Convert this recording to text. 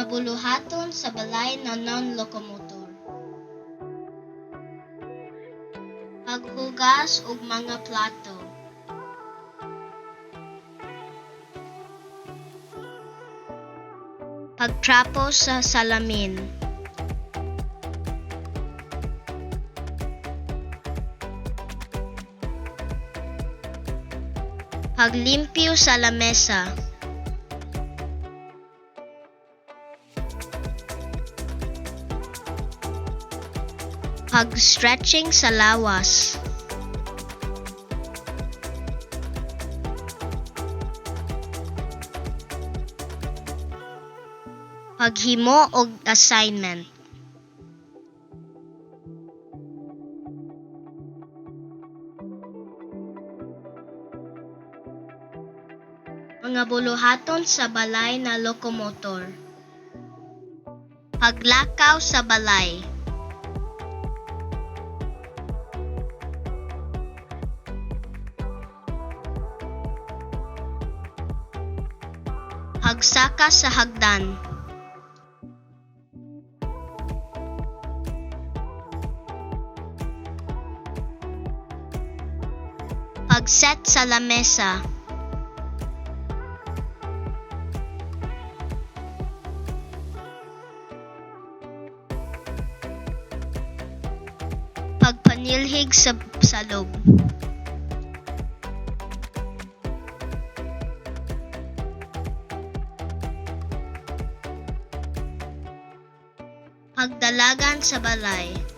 buluhaton sa balay na non-locomotor. Paghugas og mga plato. Pagtrapo sa salamin. Paglimpyo sa lamesa. Pag-stretching sa lawas. Paghimo og assignment. Mga buluhaton sa balay na lokomotor. Paglakaw sa balay. Pagsaka sa hagdan. Pagset sa lamesa. Pagpanilhig sa salog. Pagdalagan sa balay.